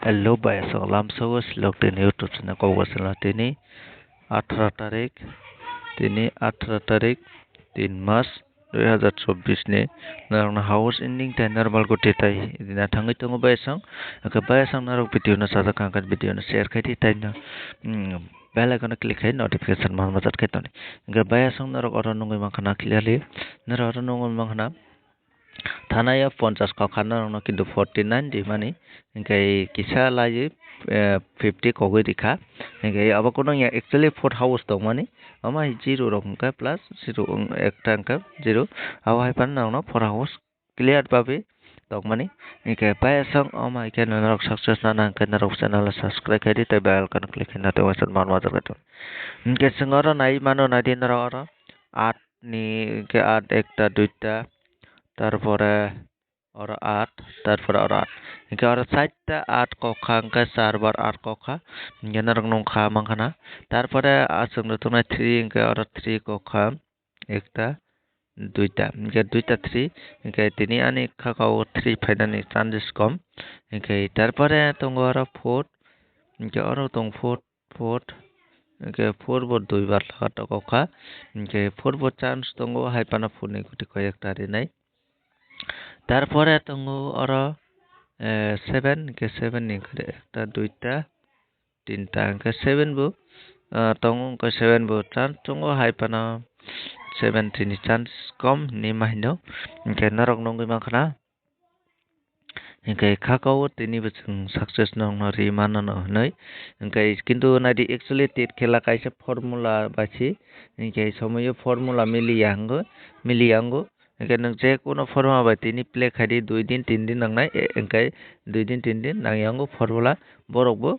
Hello Bayasok Lamsawas Loktin YouTube channel ko wasala tini 18 তারিখ 3 মাস 2024 ni narang house ending tai normal ko tetai idina thangai tongo bayasang ka bayasang narok video na sada kan video na share khai tai na bell icon click khai notification man mazat khai toni ga bayasang narok oro nungoi mankhana clearly narok oro nungoi mankhana থানায় 50 কখানা রং কিন্তু 49 দি মানে Inkai কিসা লাজি 50 কগৈ দিখা Inkai আবা কোনো actually fourth house दं মানে আমা 0 রং কা প্লাস 0 একটা অঙ্ক 0 আবা হাইপান নাও फोर्थ हाउस क्लियर पाबे दं মানে ইনকাই পায়াসং আমা ইকে নরক সাকসেস না না কে নরক চ্যানেল সাবস্ক্রাইব করি তাই বেল কান ক্লিক না তো ওয়াসন মান মাজার কাটো ইনকাই সঙ্গর নাই মানো না দিন নরক 8 নি কে 8 একটা দুইটা তারপরে ওর 8 তারপরে ওর 8 ইনকে ওর 4টা 8 কক্ষা ইনকে 4 বার 8 কক্ষা ইনকে নরক নংখা মাংখানা তারপরে আসং তোমরা 3 ইনকে ওর 3 কক্ষা একটা দুইটা ইনকে দুইটা 3 ইনকে তিনি আনি খাকাও 3 ফাইনানি চান্সেস কম ইনকে তারপরে তোমরা ওর 4 ইনকে ওর তোম 4 ইনকে 4 বর দুইবার লাগাটা কক্ষা ইনকে 4 বর চান্স তোমরা হাইপানা ফোনে গুটি কয়েকটা রে নাই তারপরে তঙ্গু ওর 7 কে 7 নি করে একটা দুইটা তিনটা কে 7 বু তঙ্গু কে 7 বু চান্স তঙ্গু হাইপানা 7 নি চান্স কম নি মাহিনো কে নরক নঙ্গি মাখনা ইনকে খাকাও তিনি বছং সাকসেস নং রি মানানো হनै ইনকে কিন্তু নাদি एक्चुअली টেট খেলা কাইসা ফর্মুলা বাছি ইনকে সময় ফর্মুলা মিলিয়াঙ্গো इनके नों जे कोनो फर्मा बाय तिनि प्ले खादि 2 दिन 3 दिन नांनाय इनके 2 दिन 3 दिन नांयांगो फर्मुला बरकबो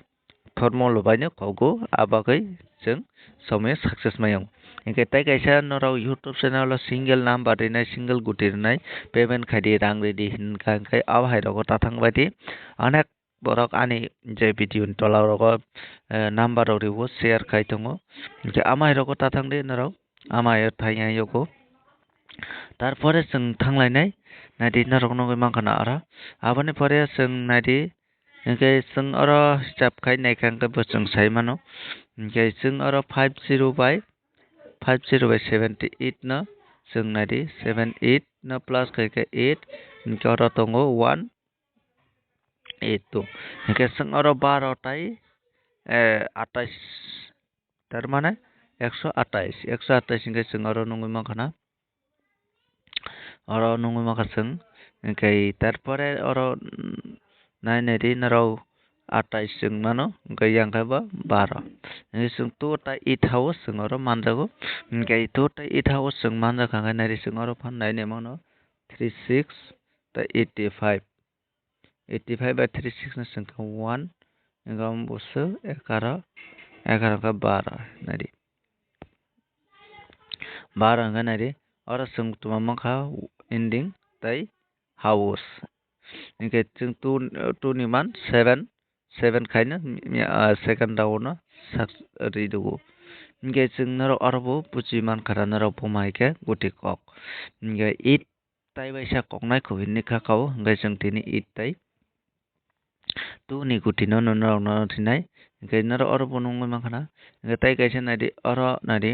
फर्मुला बायनो कगो आबागै जों समय सक्सेस मायं इनके ताइ काइसा नराव YouTube चैनल सिंगल नाम बादैनाय सिंगल गुटिरनाय पेमेंट खादि रां रेडि हिनका इनके आव हायरगो ताथां बायदि अनेक बरक आनि जे भिडिअ तलावरगो नाम्बार रिवो शेयर खाय दङो इनके आमायरगो ताथां दे नराव आमाय थाययायगो তারপরে जों थांलायनाय नायदि नरक नंगै मांखाना आरो आबानि परे जों नायदि इनके जों आरो हिसाब खाय नायखांखै बोसों सायमानो इनके जों आरो 50 बाय 78 न जों नायदि 78 न प्लस खायखै 8 इनके आरो दङो 1 8 तो इनके जों आरो 12 ताय 28 तारमाने 128 इनके जों आरो नंगै मांखाना और नंगै माखासों इनके तारपरे और नायनायदि नराव 28 जों मानो इनके यांखाबा 12 इनके जों टोटा 8 हाउस जों और मानजागो इनके टोटा 8 हाउस जों मानजाखांगाय नायदि जों और फाननायने मानो 36 ता 85 बाय 36 न जों 1 इनका बसो 11 का 12 नायदि 12 का नायदि और जों तुमा माखा ending tai house इनके जों 2 नि मान 7 खायनो सेकंड राउंड रिदुगो इनके जों नरो अरबो बुजि मान खारा नरो बुमायके गुटि कक इनके 8 ताइ बायसा ककनाय खौ हिनि खाखाव इनके जों तिनि 8 ताइ 2 नि गुटि न नरो न थिनाय इनके नरो अरबो नंगै माखाना इनके ताइ कायसा नायदि अर नायदि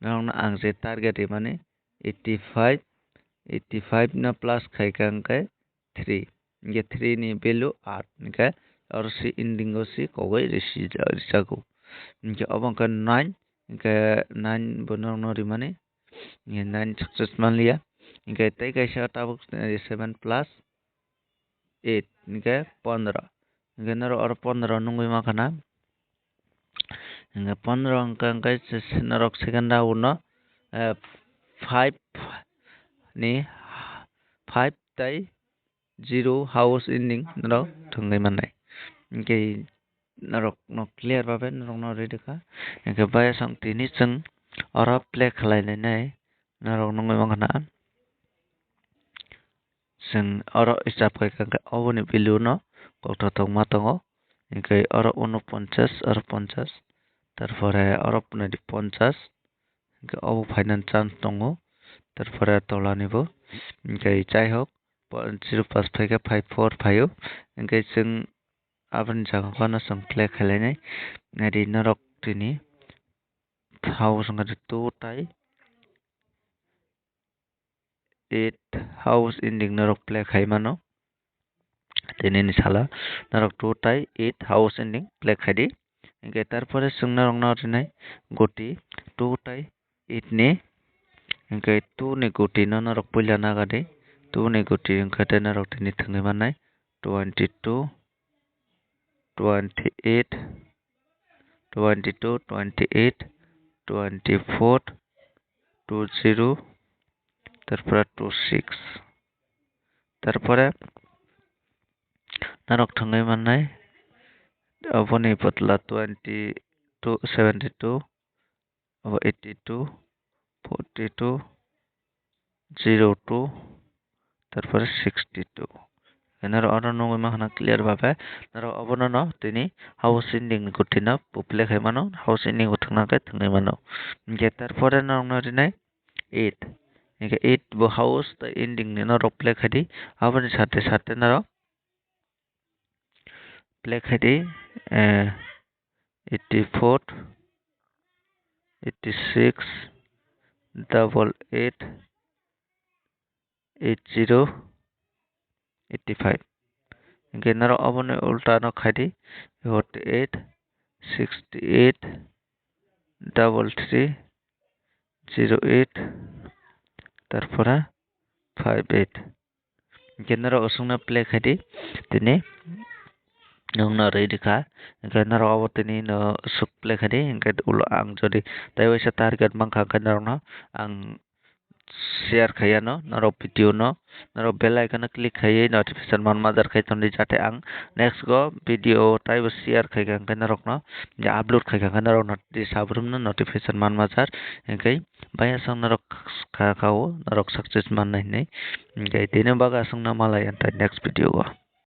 नरो आं जे टारगेट माने 85 ना प्लस खायखांखै 3 इनके 3 नि वैल्यू 8 इनके और सी इंडिंगो सी कगै रिसागो इनके अबंका 9 इनके 9 बनोनरि माने 9 सक्सेस मानलिया इनके ताइ कायसा ताबुक 7 प्लस 8 इनके 15 इनके नरो और 15 नंगै माखाना इनके 15 अंक नरक second round 5 ni 5 tai 0 house ending naro thungai manai inke narok no clear babe narok no ready ka inke baya sang tini chung ora play khalai nai narok nongai mangana जों ora hisab kai ka oboni value no kokta tong ma tongo inke ora 49 ora 50 তারপরে ora 50 inke obo finance chance tongo তারপরে তোলা নিব ইনকে যাই হোক 0.5 के 5.4 फायो इनके जों abani jaga ko na sang play khailai nai narok tini house nga 2 tai 8 house ending narok play khai mano tini ni sala narok 2 tai 8 house ending play khai di engke tarpore sung narok na nai goti 2 tai 8 ni engke 2 ni goti no narok puila naga di 2 ni goti engke te narok tini thangui manai 22 28 22 28 24 20 তারপরে 26 তারপরে narok thangui manai aboni botla 22 72 82 42 02 তারপরে 62 এনার order নঙ্গই makhana clear ভাবে নার অবনো ন তিনি house ending গুটিনা পুপলে খাই মানো হাউস এন্ডিং উঠনাকে থঙ্গই মানো যে তারপরে নং নাই 8 একে 8 বো হাউস তা এন্ডিং নে ন প্লে খাদি আবার সাথে সাথে নার play khadi 84 86 88 80 85 Genero abone ultano khadi 48 68 33 08 তারপরে 58 genero osungna play khadi tini nungna reidika genero abotini no suk play khadi engke ulo ang jodi taiwaisa target mangkha genero ang share khayano naro video no naro bell icon click khayi notification man mazar khai tondi jate ang next go video tai share khai gang kana rok no ja upload khai gang kana rok no di sabrum no notification man mazar engkai baya sang narok kha khao narok success man nai nei engkai tene baga sang na malai antai next video go